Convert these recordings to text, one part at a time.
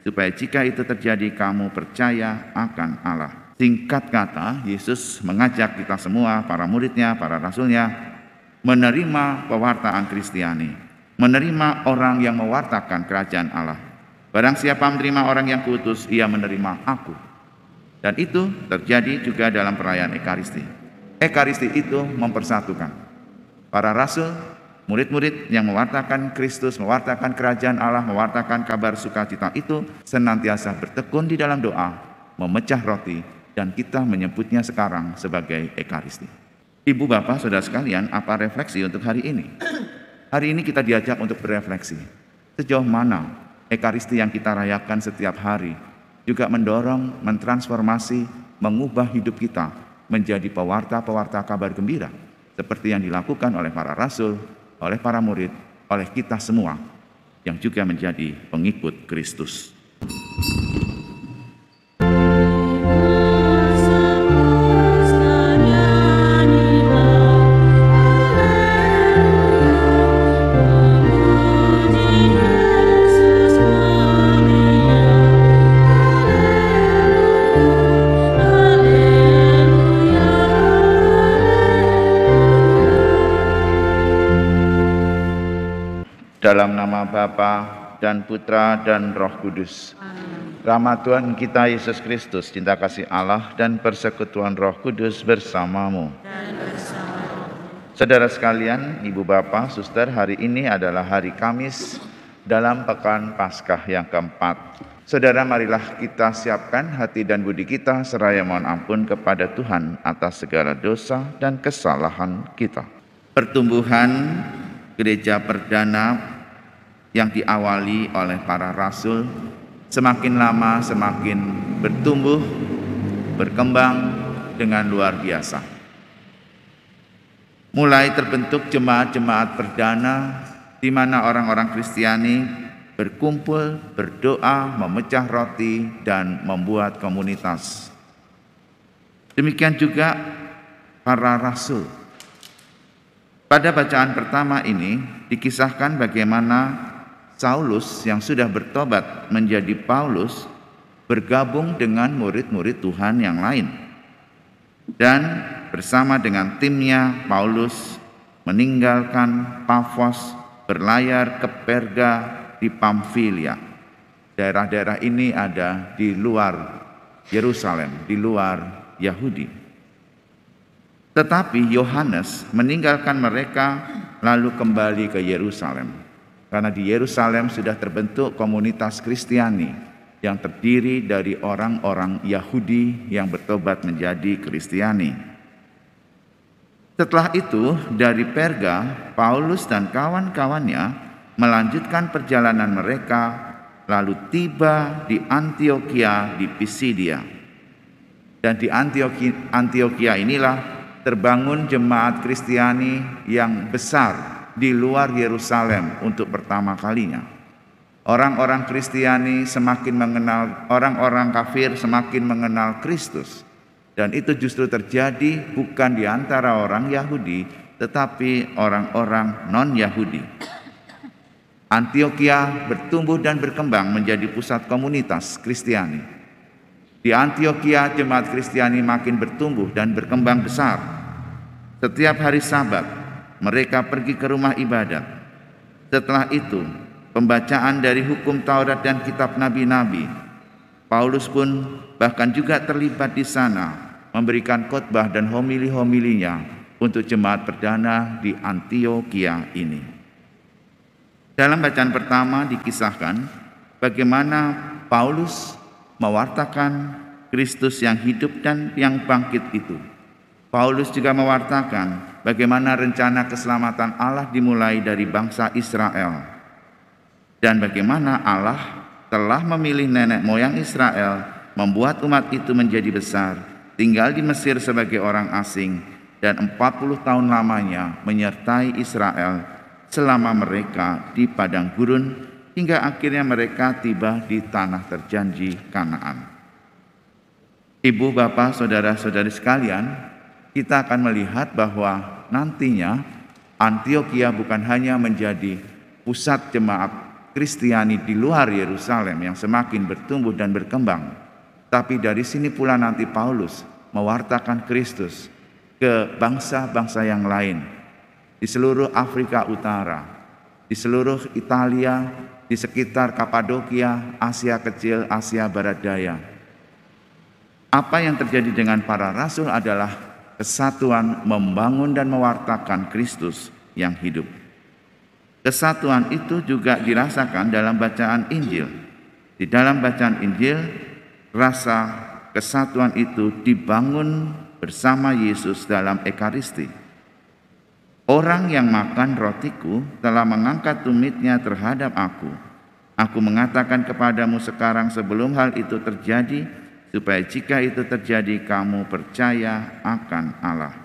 supaya jika itu terjadi kamu percaya akan Allah. Singkat kata, Yesus mengajak kita semua, para muridnya, para rasulnya, menerima pewartaan Kristiani, menerima orang yang mewartakan kerajaan Allah. Barang siapa menerima orang yang kuutus, ia menerima aku. Dan itu terjadi juga dalam perayaan Ekaristi. Ekaristi itu mempersatukan para rasul, murid-murid yang mewartakan Kristus, mewartakan kerajaan Allah, mewartakan kabar sukacita itu senantiasa bertekun di dalam doa, memecah roti, dan kita menyebutnya sekarang sebagai Ekaristi. Ibu, Bapak, Saudara sekalian, apa refleksi untuk hari ini? Hari ini kita diajak untuk berefleksi. Sejauh mana Ekaristi yang kita rayakan setiap hari juga mendorong, mentransformasi, mengubah hidup kita menjadi pewarta-pewarta kabar gembira, seperti yang dilakukan oleh para rasul, oleh para murid, oleh kita semua yang juga menjadi pengikut Kristus. Dalam nama Bapa dan Putra dan Roh Kudus. Rahmat Tuhan kita Yesus Kristus, cinta kasih Allah dan persekutuan Roh Kudus bersamamu. Saudara sekalian, Ibu, Bapak, Suster, hari ini adalah hari Kamis dalam pekan Paskah yang keempat. Saudara, marilah kita siapkan hati dan budi kita seraya mohon ampun kepada Tuhan atas segala dosa dan kesalahan kita. Pertumbuhan gereja perdana yang diawali oleh para rasul semakin lama semakin bertumbuh, berkembang dengan luar biasa. Mulai terbentuk jemaat-jemaat perdana di mana orang-orang Kristiani berkumpul, berdoa, memecah roti, dan membuat komunitas. Demikian juga para rasul. Pada bacaan pertama ini dikisahkan bagaimana Saulus yang sudah bertobat menjadi Paulus bergabung dengan murid-murid Tuhan yang lain. Dan bersama dengan timnya Paulus meninggalkan Pafos, berlayar ke Perga di Pamfilia. Daerah-daerah ini ada di luar Yerusalem, di luar Yahudi. Tetapi Yohanes meninggalkan mereka lalu kembali ke Yerusalem. Karena di Yerusalem sudah terbentuk komunitas Kristiani yang terdiri dari orang-orang Yahudi yang bertobat menjadi Kristiani. Setelah itu dari Perga, Paulus dan kawan-kawannya melanjutkan perjalanan mereka lalu tiba di Antiokhia di Pisidia. Dan di Antiokhia inilah terbangun jemaat Kristiani yang besar di luar Yerusalem untuk pertama kalinya. Orang-orang Kristiani semakin mengenal, orang-orang kafir semakin mengenal Kristus. Dan itu justru terjadi bukan di antara orang Yahudi, tetapi orang-orang non-Yahudi. Antiokhia bertumbuh dan berkembang menjadi pusat komunitas Kristiani. Di Antiokhia jemaat Kristiani makin bertumbuh dan berkembang besar. Setiap hari Sabat mereka pergi ke rumah ibadat. Setelah itu, pembacaan dari hukum Taurat dan kitab nabi-nabi. Paulus pun bahkan juga terlibat di sana, memberikan khotbah dan homili-homilinya untuk jemaat perdana di Antiokhia ini. Dalam bacaan pertama dikisahkan bagaimana Paulus mewartakan Kristus yang hidup dan yang bangkit itu. Paulus juga mewartakan bagaimana rencana keselamatan Allah dimulai dari bangsa Israel. Dan bagaimana Allah telah memilih nenek moyang Israel, membuat umat itu menjadi besar, tinggal di Mesir sebagai orang asing, dan 40 tahun lamanya menyertai Israel selama mereka di padang gurun, hingga akhirnya mereka tiba di tanah terjanji Kanaan. Ibu, Bapak, Saudara-saudari sekalian, kita akan melihat bahwa nantinya Antiokhia bukan hanya menjadi pusat jemaat Kristiani di luar Yerusalem yang semakin bertumbuh dan berkembang. Tapi dari sini pula nanti Paulus mewartakan Kristus ke bangsa-bangsa yang lain di seluruh Afrika Utara, di seluruh Italia, di sekitar Kapadokia, Asia Kecil, Asia Barat Daya. Apa yang terjadi dengan para rasul adalah kesatuan membangun dan mewartakan Kristus yang hidup. Kesatuan itu juga dirasakan dalam bacaan Injil. Di dalam bacaan Injil, rasa kesatuan itu dibangun bersama Yesus dalam Ekaristi. Orang yang makan rotiku telah mengangkat tumitnya terhadap aku. Aku mengatakan kepadamu sekarang sebelum hal itu terjadi, supaya jika itu terjadi kamu percaya akan Allah.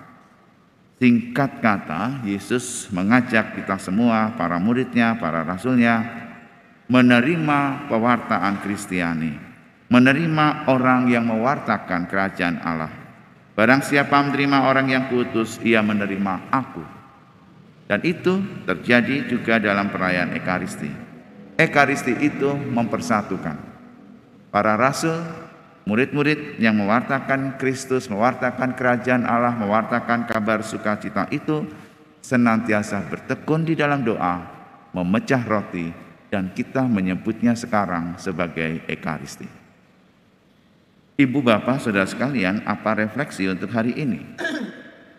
Singkat kata, Yesus mengajak kita semua, para muridnya, para rasulnya, menerima pewartaan Kristiani, menerima orang yang mewartakan kerajaan Allah. Barang siapa menerima orang yang kuutus, ia menerima aku. Dan itu terjadi juga dalam perayaan Ekaristi. Ekaristi itu mempersatukan para rasul, murid-murid yang mewartakan Kristus, mewartakan kerajaan Allah, mewartakan kabar sukacita itu senantiasa bertekun di dalam doa, memecah roti, dan kita menyebutnya sekarang sebagai Ekaristi. Ibu, Bapak, Saudara sekalian, apa refleksi untuk hari ini?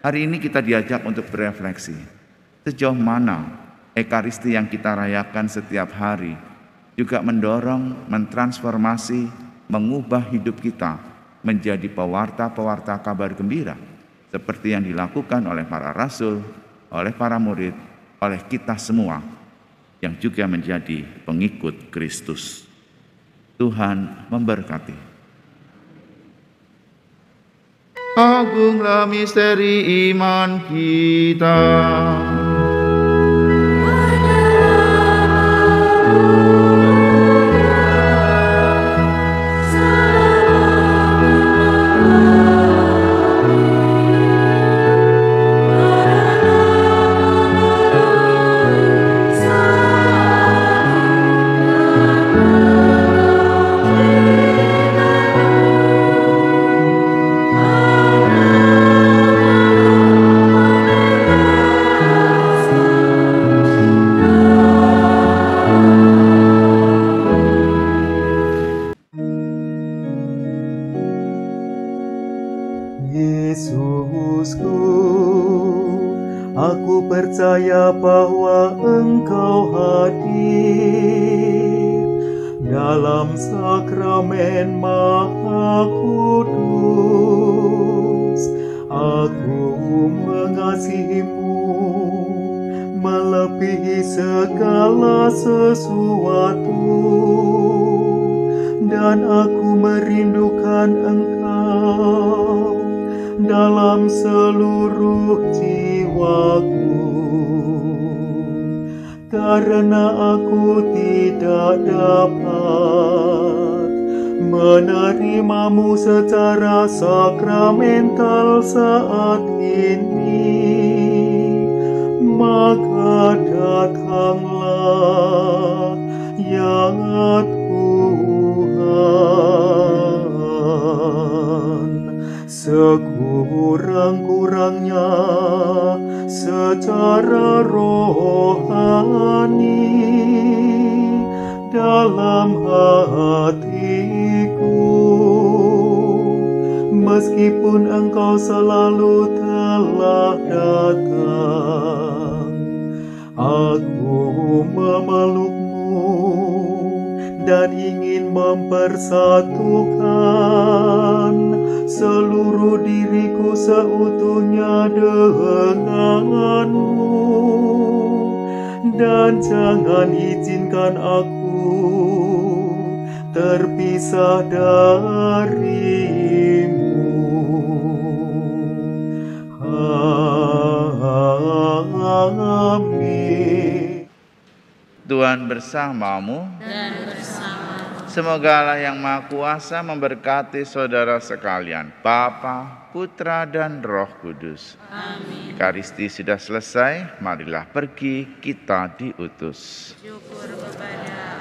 Hari ini kita diajak untuk berefleksi. Sejauh mana Ekaristi yang kita rayakan setiap hari juga mendorong, mentransformasi, mengubah hidup kita menjadi pewarta-pewarta kabar gembira seperti yang dilakukan oleh para rasul, oleh para murid, oleh kita semua yang juga menjadi pengikut Kristus. Tuhan memberkati. Agunglah misteri iman kita. Yesusku, aku percaya bahwa Engkau hadir dalam sakramen Maha Kudus. Aku mengasihimu melebihi segala sesuatu, dan aku merindukan Engkau dalam seluruh jiwaku, karena aku tidak dapat menerimamu secara sakramental saat ini. Maka datanglah ya Tuhan, sekurang-kurangnya secara rohani dalam hatiku, meskipun Engkau selalu telah datang. Aku memelukmu dan ingin mempersatukan seluruh diriku seutuhnya denganmu, dan jangan izinkan aku terpisah darimu. Amin. Tuhan bersamamu. Dan bersama Semoga Allah yang Maha Kuasa memberkati saudara sekalian, Bapa, Putra, dan Roh Kudus. Amin. Ekaristi sudah selesai, marilah pergi, kita diutus. Syukur kepada